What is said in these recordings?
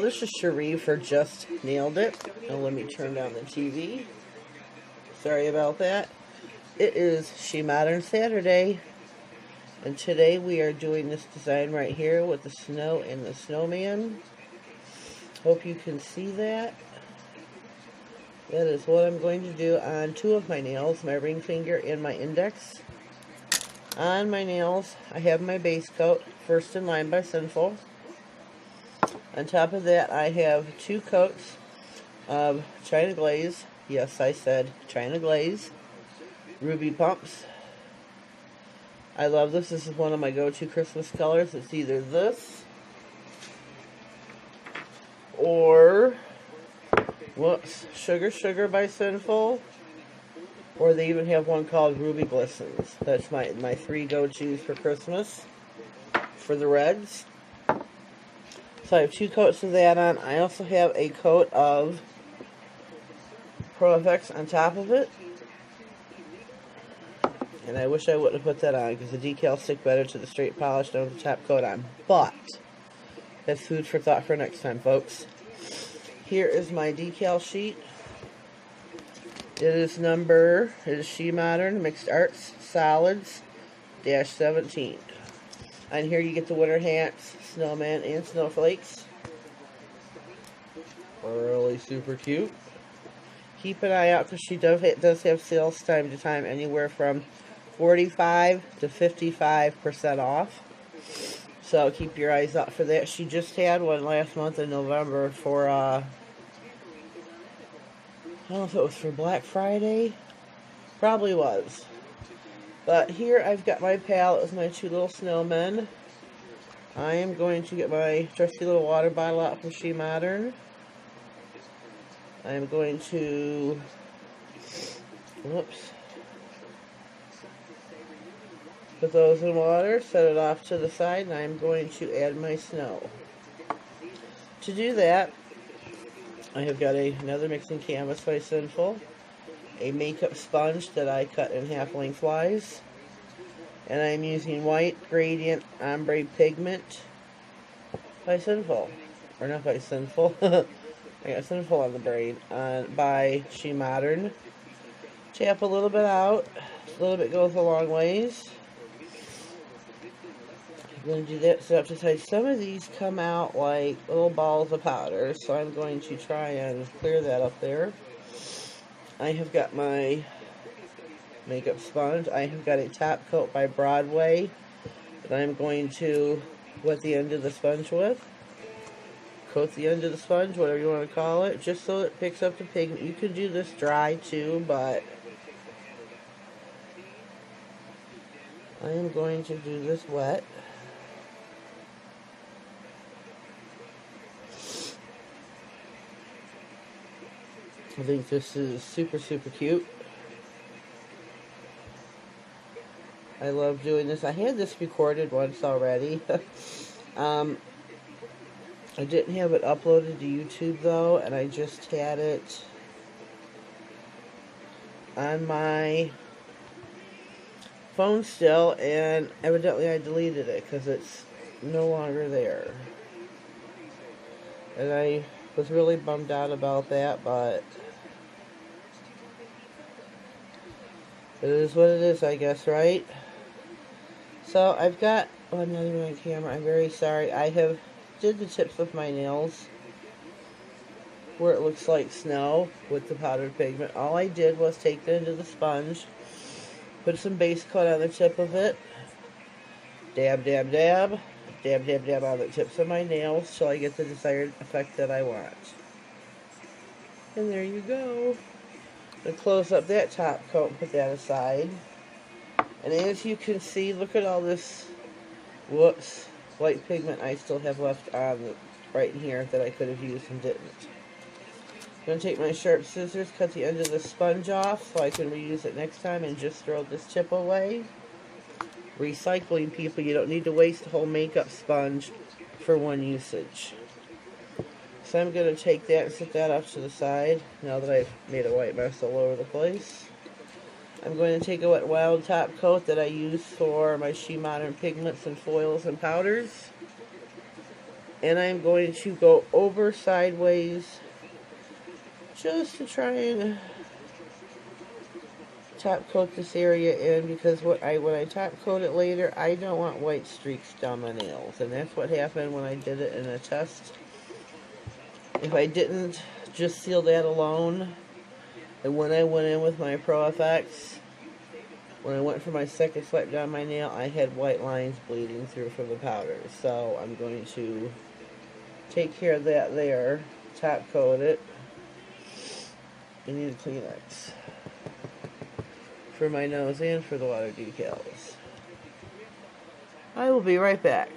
this is Cherie for Just Nailed It. Now let me turn down the TV. Sorry about that. It is Shemodern Saturday. And today we are doing this design right here with the snow and the snowman. Hope you can see that. That is what I'm going to do on two of my nails, my ring finger and my index. On my nails, I have my base coat, First in Line by Sinful. On top of that, I have two coats of China Glaze. Yes, I said China Glaze. Ruby Pumps. I love this. This is one of my go-to Christmas colors. It's either this or Sugar Sugar by Sinful, or they even have one called Ruby Glistens. That's my three go-tos for Christmas for the reds. So I have two coats of that on. I also have a coat of Pro FX on top of it. And I wish I wouldn't have put that on because the decals stick better to the straight polish than with the top coat on. But that's food for thought for next time, folks. Here is my decal sheet. It is Shemodern Mixed Arts Solids -17. On here you get the winter hats, snowman, and snowflakes. Really super cute. Keep an eye out because she does have sales time to time, anywhere from 45 to 55% off. So keep your eyes out for that. She just had one last month in November for, I don't know if it was for Black Friday. Probably was. But here I've got my palette with my two little snowmen. I am going to get my trusty little water bottle out from Shemodern. I'm going to, put those in water, set it off to the side, and I'm going to add my snow. To do that, I have got another mixing canvas by Sinful, a makeup sponge that I cut in half lengthwise, and I'm using white gradient ombre pigment by Sinful, or not by Sinful. I got Sinful on the brain, by Shemodern. Tap a little bit out. A little bit goes a long ways. I'm going to do that so up to side. Some of these come out like little balls of powder, so I'm going to try and clear that up there. I have got my makeup sponge. I have got a top coat by Broadway that I'm going to wet the end of the sponge with. Coat the end of the sponge, whatever you want to call it, just so it picks up the pigment. You can do this dry too, but I am going to do this wet. I think this is super, super cute. I love doing this. I had this recorded once already. I didn't have it uploaded to YouTube though, and I just had it on my phone still, and evidently I deleted it because it's no longer there. And I was really bummed out about that, but it is what it is, I guess, right? So I've got, oh, I'm not even on camera, I'm very sorry. I have did the tips of my nails where it looks like snow with the powdered pigment. All I did was take the end of the sponge, put some base coat on the tip of it, dab, dab, dab, dab, dab, dab on the tips of my nails till I get the desired effect that I want. And there you go. And close up that top coat and put that aside. And as you can see, look at all this, white pigment I still have left on right in here that I could have used and didn't. I'm going to take my sharp scissors, cut the end of the sponge off so I can reuse it next time and just throw this tip away. Recycling, people, you don't need to waste a whole makeup sponge for one usage. So I'm going to take that and set that off to the side now that I've made a white mess all over the place. I'm going to take a Wet Wild top coat that I use for my Shemodern pigments and foils and powders. And I'm going to go over sideways just to try and top coat this area in, because when I top coat it later, I don't want white streaks down my nails. And that's what happened when I did it in a test. If I didn't just seal that alone, and when I went in with my Pro FX, when I went for my second swipe down my nail, I had white lines bleeding through from the powder. So I'm going to take care of that there, top coat it. I need a Kleenex for my nose and for the water decals. I will be right back.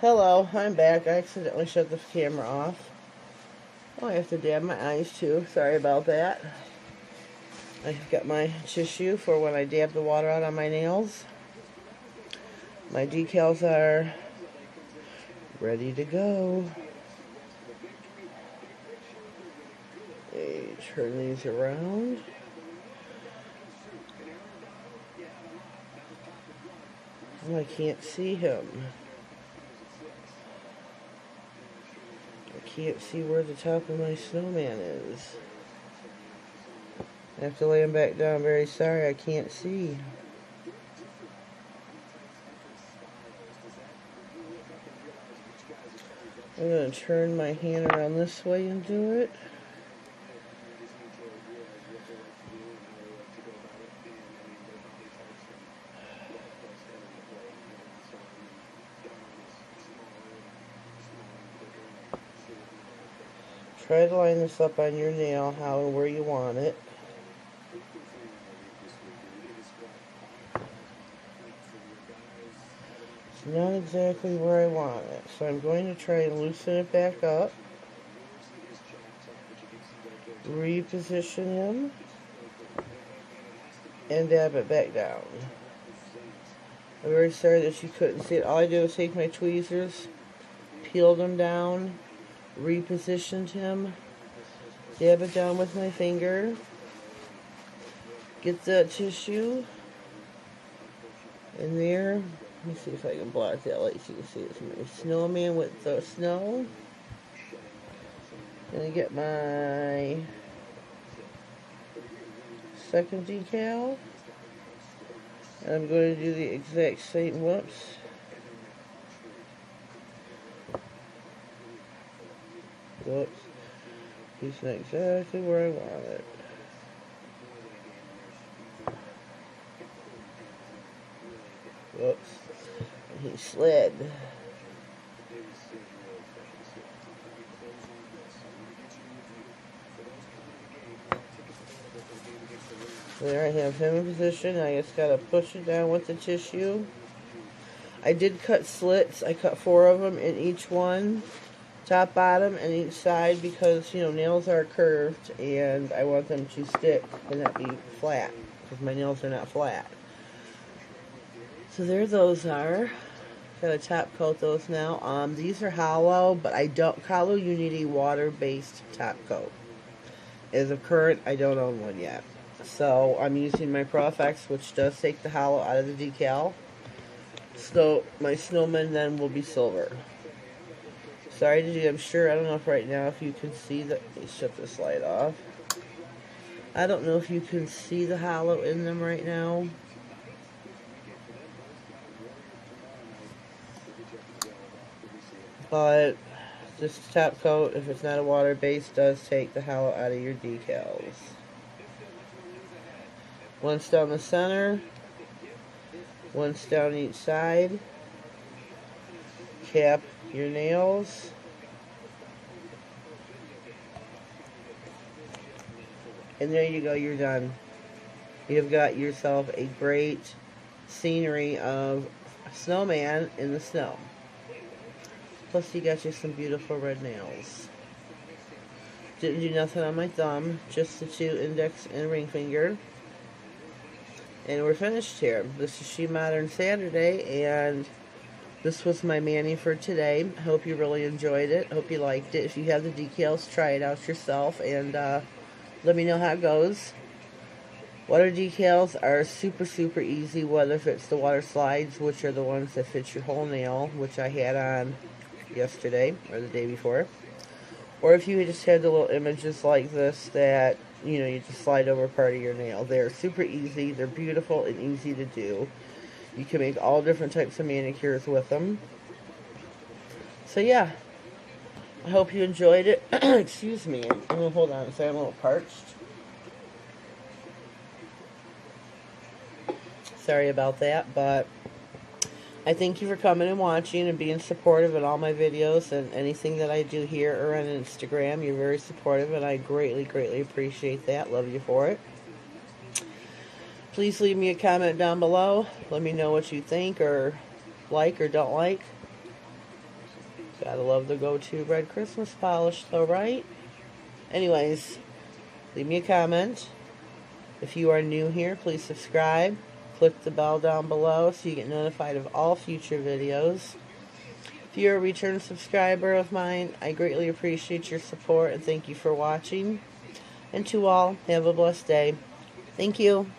Hello, I'm back. I accidentally shut the camera off. Oh, I have to dab my eyes too. Sorry about that. I've got my tissue for when I dab the water out on my nails. My decals are ready to go. Turn these around. Oh, I can't see him. I can't see where the top of my snowman is. I have to lay him back down. Very sorry, I can't see. I'm going to turn my hand around this way and do it. Try to line this up on your nail how and where you want it. It's not exactly where I want it, so I'm going to try and loosen it back up. Reposition him. And dab it back down. I'm very sorry that you couldn't see it. All I did was take my tweezers, peeled them down, repositioned him, dab it down with my finger, get that tissue in there. Let me see if I can block that light so you can see it's my snowman with the snow. Gonna get my second decal, and I'm going to do the exact same. Whoops. Whoops. He's not exactly where I want it. Whoops. And he slid. There I have him in position. I just gotta push it down with the tissue. I did cut slits. I cut 4 of them in each one. Top, bottom, and each side, because, you know, nails are curved and I want them to stick and not be flat, because my nails are not flat. So there those are. Gotta top coat those now. These are hollow, but hollow, you need a water-based top coat. As of current, I don't own one yet. So I'm using my Pro FX, which does take the hollow out of the decal. So my snowman then will be silver. Sorry to do, I'm sure, I don't know if right now if you can see the, let me shut this light off. I don't know if you can see the hollow in them right now. But this top coat, if it's not a water base, does take the hollow out of your decals. Once down the center, once down each side. Cap your nails. And there you go, you're done. You've got yourself a great scenery of a snowman in the snow. Plus you got you some beautiful red nails. Didn't do nothing on my thumb, just the 2 index and ring finger. And we're finished here. This is Shemodern Saturday, and this was my mani for today. Hope you really enjoyed it. Hope you liked it. If you have the decals, try it out yourself, and let me know how it goes. Water decals are super, super easy, whether if it's the water slides, which are the ones that fit your whole nail, which I had on yesterday or the day before. Or if you just had the little images like this that, you know, you just slide over part of your nail. They're super easy. They're beautiful and easy to do. You can make all different types of manicures with them. So yeah, I hope you enjoyed it. Excuse me. Hold on, so I'm a little parched. Sorry about that, but I thank you for coming and watching and being supportive in all my videos and anything that I do here or on Instagram. You're very supportive, and I greatly, greatly appreciate that. Love you for it. Please leave me a comment down below. Let me know what you think or like or don't like. Gotta love the go-to red Christmas polish though, right? Anyways, leave me a comment. If you are new here, please subscribe. Click the bell down below so you get notified of all future videos. If you're a return subscriber of mine, I greatly appreciate your support and thank you for watching. And to all, have a blessed day. Thank you.